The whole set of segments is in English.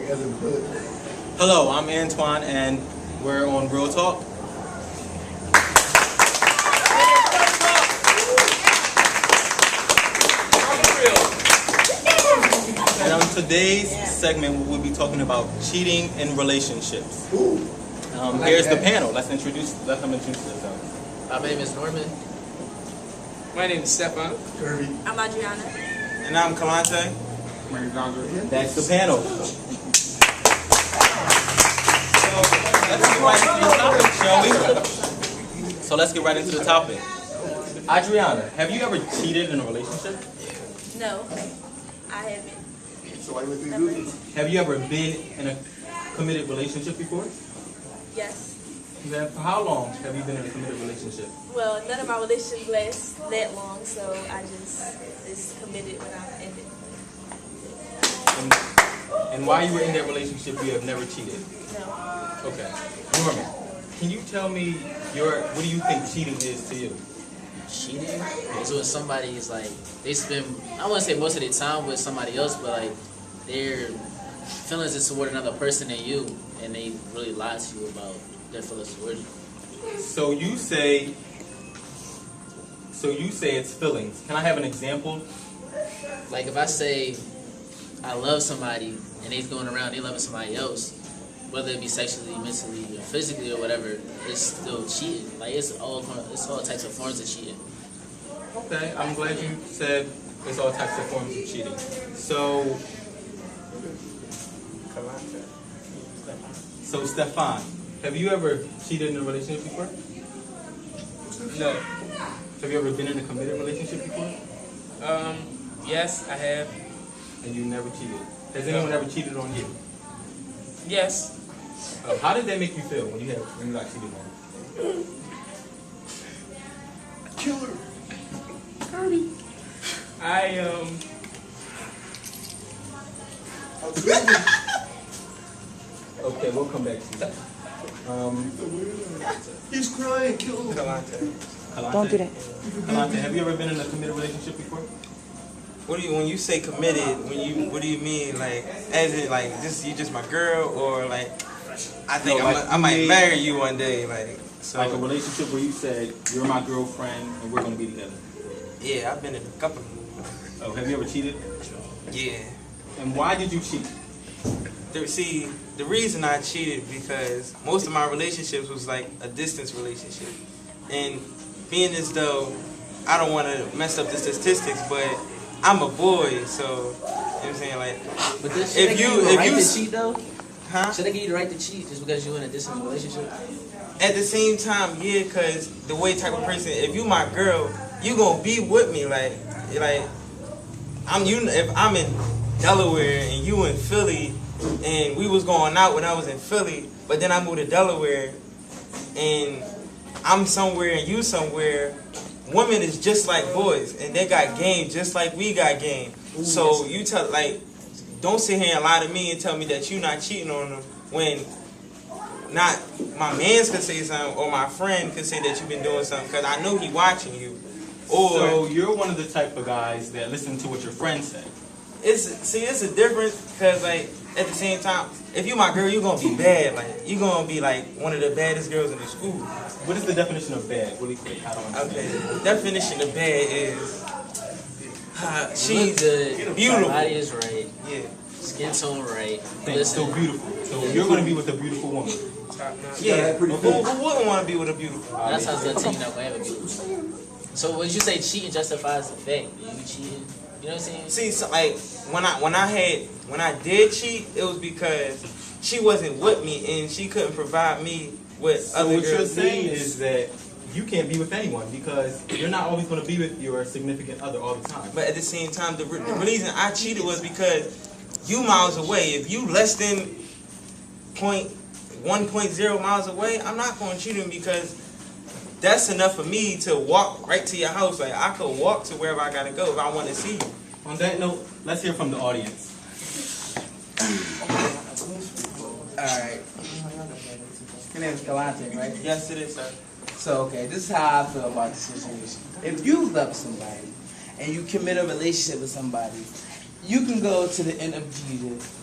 Hello, I'm Antoine, and we're on Real Talk. And on today's segment, we'll be talking about cheating in relationships. Here's the panel. Let them introduce themselves. My name is Norman. My name is Stefan. I'm Adriana. And I'm Kalante. That's the panel. So let's get right into the topic. Adriana, have you ever cheated in a relationship? No, I haven't. So why would we Never. do this? Have you ever been in a committed relationship before? Yes. For how long have you been in a committed relationship? Well, none of my relationships last that long, so I just committed when I ended. And while you were in that relationship, you have never cheated? No. Okay. Norman, can you tell me what do you think cheating is to you? Cheating is when somebody is like, they spend, I wouldn't say most of their time with somebody else, but like their feelings is toward another person than you, and they really lie to you about their feelings toward you. So you say it's feelings. Can I have an example? Like if I say I love somebody and they's going around, they loving somebody else, whether it be sexually, mentally, or physically, or whatever, it's still cheating. Like it's all types of forms of cheating. Okay, I'm glad you said it's all types of forms of cheating. So Stefan, have you ever cheated in a relationship before? No. Have you ever been in a committed relationship before? Yes, I have. And you never cheated? Has anyone ever cheated on you? Yes. How did that make you feel when you got cheated on? Killer. Okay, we'll come back to you. He's crying. Kill him. Kalante, Don't do that. Kalante, have you ever been in a committed relationship before? When you say committed, what do you mean? Like, as in, like, you just my girl, or like, I think I might marry you one day, like, so. Like a relationship where you said, you're my girlfriend and we're going to be together. Yeah, I've been in a couple. Oh, have you ever cheated? Yeah. And why did you cheat? See, the reason I cheated because most of my relationships was like a distance relationship, and being as though I don't want to mess up the statistics, but I'm a boy, so you know what I'm saying, like. But this should they give you the right to cheat though? Huh? Should they give you the right to cheat just because you're in a distant relationship? At the same time, yeah, cause the way type of person, if you my girl, you gonna be with me, like if I'm in Delaware and you in Philly, and we was going out when I was in Philly, but then I moved to Delaware, and I'm somewhere and you somewhere. Women is just like boys, and they got game just like we got game. So you don't sit here and lie to me and tell me that you not cheating on them when not my mans could say something or my friend could say that you've been doing something because I know he watching you. Or so you're one of the type of guys that listen to what your friends say. It's a difference because like at the same time, if you my girl, you gonna be bad. Like you gonna be like one of the baddest girls in the school. What is the definition of bad? Really quick, I don't understand. Okay, the definition of bad is she's good, beautiful. body is right, Yeah. skin tone right. So beautiful. So you're going to be with a beautiful woman. Yeah. Who wouldn't want to be with a beautiful woman? That sounds good to you, not gonna have a beautiful. So when you say cheating justifies the fact, you cheating. You know what I'm saying? See, so like when I did cheat, it was because she wasn't with me and she couldn't provide me with So other what you're girls' saying needs. is that you can't be with anyone because you're not always going to be with your significant other all the time. But at the same time, the reason I cheated was because you miles away. If you less than 1.0 miles away, I'm not going to cheat him because that's enough for me to walk right to your house. Like I could walk to wherever I gotta go if I want to see you. On that note, let's hear from the audience. Alright. Your name is Kalante, right? Yes, it is, sir. So, okay, this is how I feel about the situation. If you love somebody and you commit a relationship with somebody you can go to the end of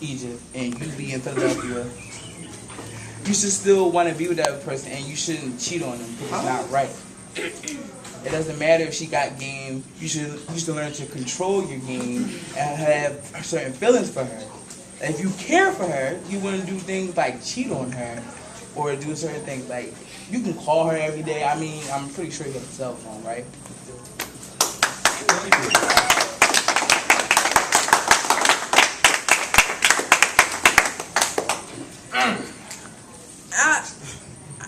Egypt, and you be in Philadelphia. You should still want to be with that person, and you shouldn't cheat on them because it's not right. It doesn't matter if she got game. You should learn to control your game and have certain feelings for her. And if you care for her, you wouldn't do things like cheat on her or do certain things like you can call her every day. I mean, I'm pretty sure you have a cell phone, right?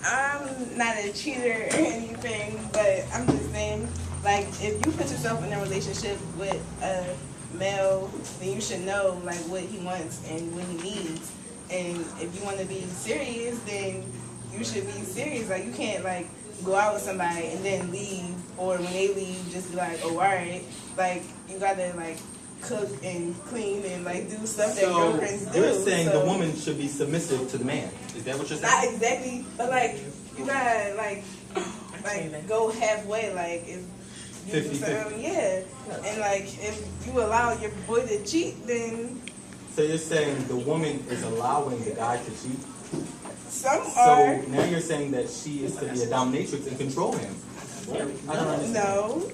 I'm not a cheater or anything, but I'm just saying, like, if you put yourself in a relationship with a male, then you should know, like, what he wants and what he needs. And if you want to be serious, then you should be serious. Like, you can't, like, go out with somebody and then leave, or when they leave, just be like, oh, all right. Like, you gotta, like, cook and clean and, like, do stuff that girlfriends do. You're saying so, the woman should be submissive to the man. Is that what you're not saying? exactly, but, like, you gotta, like go halfway, like, if you do 50-50. something, yeah. And, like, if you allow your boy to cheat, then So you're saying the woman is allowing the guy to cheat? some So are. now you're saying that she is to be a dominatrix and control him. I don't understand. No.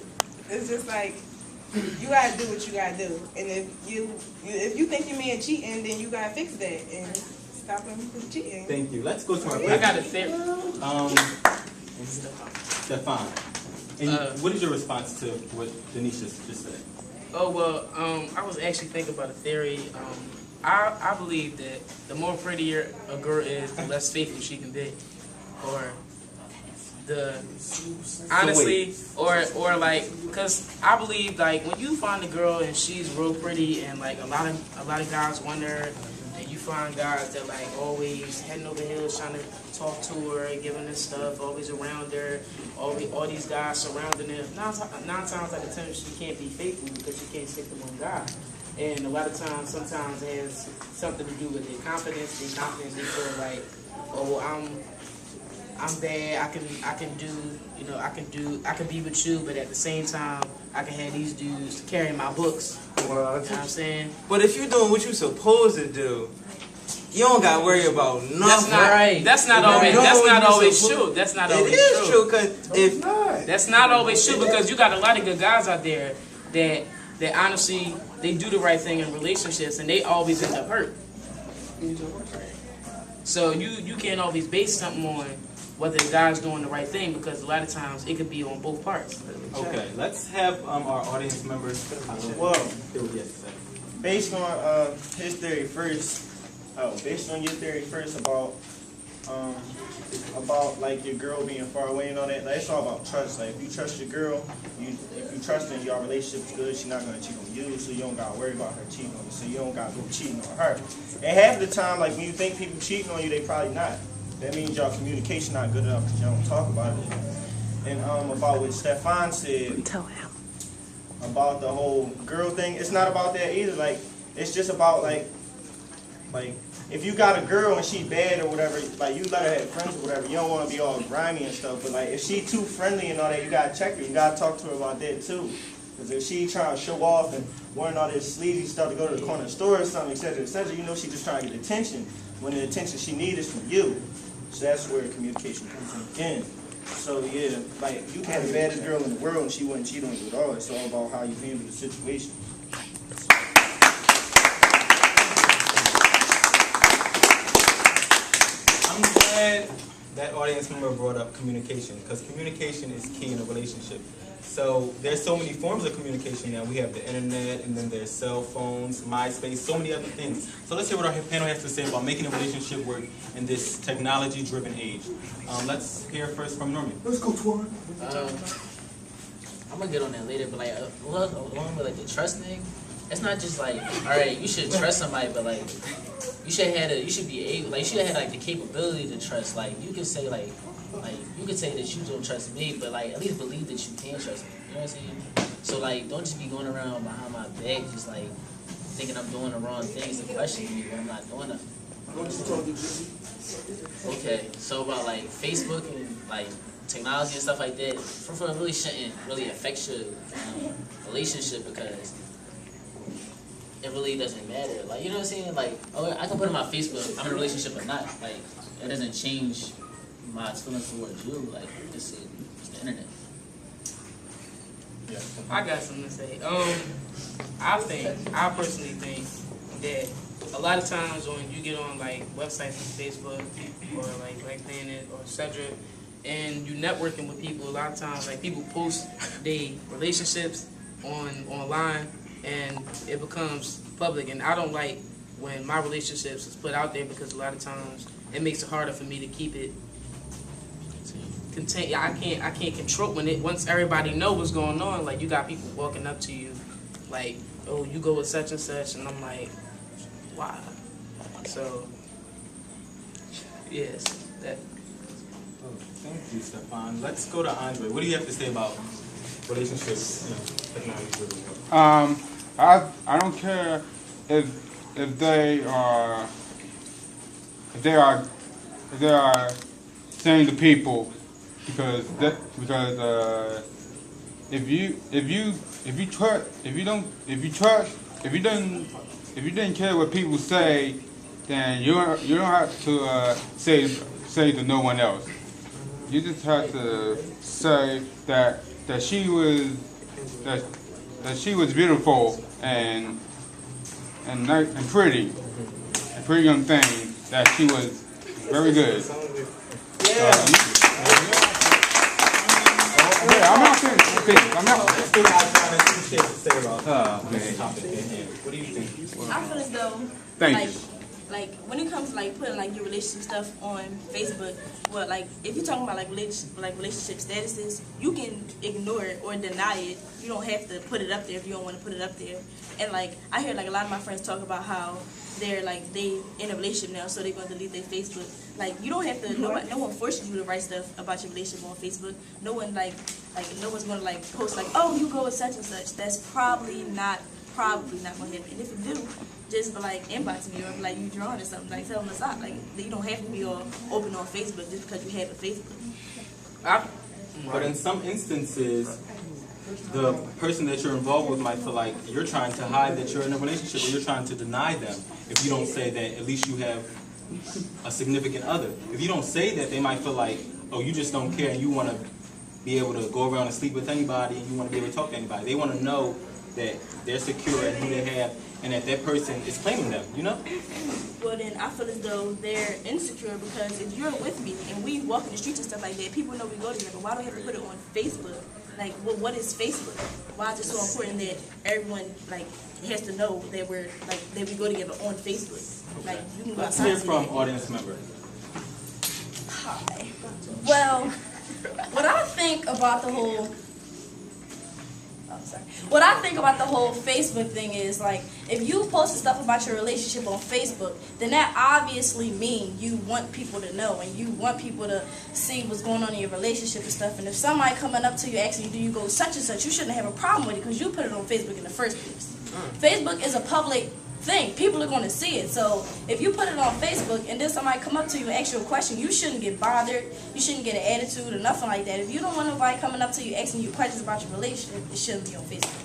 It's just like, you gotta do what you gotta do. And if you think your man cheating, then you gotta fix that and stop him from cheating. Thank you. Let's go to our I got a theory. Stefan. And what is your response to what Denise just said? Oh, well, I was actually thinking about a theory. I believe that the more prettier a girl is, the less faithful she can be. Or honestly, or like, because I believe, like, when you find a girl and she's real pretty and, like, a lot of guys want her, and you find guys that, like, always heading over heels trying to talk to her, giving her stuff, always around her, all these guys surrounding her. Nine times out of 10, she can't be faithful because she can't stick to one guy. And a lot of times, sometimes it has something to do with their confidence. Their confidence, they feel like, oh, I'm bad. I can do, you know, I can be with you, but at the same time, I can have these dudes carrying my books. You know what I'm saying? But if you're doing what you're supposed to do, you don't got to worry about nothing. That's not Right. That's not always. That's not always true. That's not always It is true, because if That's not always true, because you got a lot of good guys out there that honestly, they do the right thing in relationships and they always end up hurt. So you can't always base something on whether the guy's doing the right thing, because a lot of times it could be on both parts. Okay, let's have our audience members. Well, Yes, based on his theory first, based on your theory first about like your girl being far away and all that, like, it's all about trust. Like, if you trust your girl, if you trust her and your relationship's good, she's not gonna cheat on you, so you don't gotta worry about her cheating on you. So you don't gotta go cheating on her. And half the time, like, when you think people cheating on you, they probably not. That means y'all communication not good enough because y'all don't talk about it. And about what Stefan said about the whole girl thing, it's not about that either. Like, it's just about like if you got a girl and she bad or whatever, like, you let her have friends or whatever, you don't want to be all grimy and stuff, but like, if she too friendly and all that, you gotta check her, you gotta talk to her about that too. Because if she trying to show off and wearing all this sleazy stuff to go to the corner store or something, etc., you know she just trying to get attention, when the attention she needs is from you. So that's where communication comes in again. So yeah, like, you can have the baddest girl in the world and she wouldn't cheat on you at all. It's all about how you handle the situation. I'm glad that audience member brought up communication, because communication is key in a relationship. So there's so many forms of communication now. We have the internet, and then there's cell phones, MySpace, so many other things. So let's hear what our panel has to say about making a relationship work in this technology-driven age. Let's hear first from Norman. Let's go, Twan. I'm gonna get on that later, but like, along with like the trust thing, it's not just like, all right, you should trust somebody, but like, you should have the capability to trust. Like, you can say you can say that you don't trust me, but like, at least believe that you can trust me. You know what I'm saying? So like, don't just be going around behind my back, just like thinking I'm doing the wrong things and questioning me when I'm not doing them. Okay, so about like Facebook and like technology and stuff like that, for really shouldn't really affect your relationship, because it really doesn't matter. Like, you know what I'm saying? Like, oh, I can put on my Facebook, I'm in a relationship or not. Like, it doesn't change my feelings towards you. Like, it's the internet. Yeah. I got something to say. I personally think that a lot of times when you get on like websites like Facebook or like Black Planet or etc., and you networking with people, a lot of times like people post their relationships online and it becomes public. And I don't like when my relationships is put out there because a lot of times it makes it harder for me to keep it contain. I can't control once everybody know what's going on. Like you got people walking up to you, like, oh, you go with such and such, and I'm like, why? So yes, that. Oh, thank you, Stefan. Let's go to Andre. What do you have to say about relationships? Technology. I don't care if they are saying to people because if you didn't care what people say, then you don't have to say to no one else. You just have to say that she was beautiful and nice and pretty, a pretty young thing. That she was very good. I'm not saying things. I'm not. What do you think? I feel as though, Thank you. like when it comes to like putting like your relationship stuff on Facebook, well, like if you're talking about like relationship statuses, you can ignore it or deny it. You don't have to put it up there if you don't want to put it up there. And like I hear like a lot of my friends talk about how they're like they in a relationship now, so they're gonna delete their Facebook. Like you don't have to. No one forces you to write stuff about your relationship on Facebook. No one like no one's gonna like post like, oh, you go with such and such. That's probably not gonna happen. And if you do, just be like inbox me or be like you drawing or something. Like tell them to stop. Like you don't have to be all open on Facebook just because you have a Facebook. But in some instances, the person that you're involved with might feel like you're trying to hide that you're in a relationship or you're trying to deny them if you don't say that at least you have a significant other. If you don't say that, they might feel like, oh, you just don't care and you want to be able to go around and sleep with anybody and you want to be able to talk to anybody. They want to know that they're secure in who they have and that person is claiming them, you know? Well, then I feel as though they're insecure because if you're with me and we walk in the streets and stuff like that, people know we go together. Why do we have to put it on Facebook? Like, well, what is Facebook? Why is it so important that everyone like has to know that we're like that we go together on Facebook? Like, you can go Let's outside hear to from that. audience member. Hi. Well, what I think about the whole What I think about the whole Facebook thing is, like, if you post stuff about your relationship on Facebook, then that obviously means you want people to know and you want people to see what's going on in your relationship and stuff. And if somebody coming up to you asking you, do you go such and such, you shouldn't have a problem with it because you put it on Facebook in the first place. Facebook is a public thing. People are going to see it. So if you put it on Facebook and then somebody come up to you and ask you a question, you shouldn't get bothered. You shouldn't get an attitude or nothing like that. If you don't want nobody coming up to you asking you questions about your relationship, it shouldn't be on Facebook.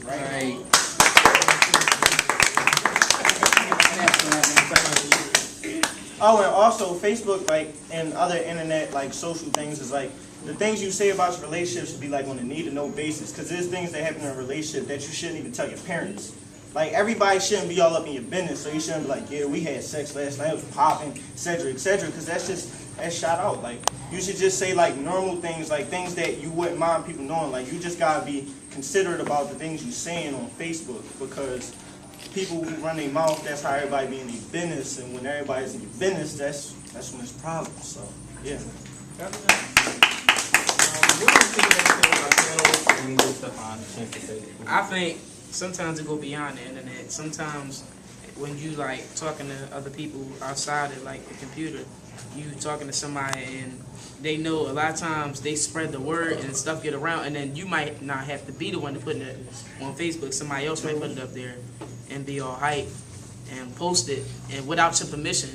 Right. Oh, and also Facebook, like, and other internet, like, social things is like, the things you say about your relationship should be like on a need-to-know basis, because there's things that happen in a relationship that you shouldn't even tell your parents. Like, everybody shouldn't be all up in your business, so you shouldn't be like, yeah, we had sex last night, it was popping, etc., because that's shot out. Like, you should just say, like, normal things, like, things that you wouldn't mind people knowing. Like, you just gotta be considerate about the things you're saying on Facebook, because people who run their mouth, that's how everybody be in their business, and when everybody's in your business, that's when it's problems, so, yeah. I think sometimes it go beyond the internet. Sometimes when you like talking to other people outside of like the computer, you talking to somebody and they know a lot of times they spread the word and stuff get around, and then you might not have to be the one to put it on Facebook. Somebody else might put it up there and be all hype and post it and without your permission.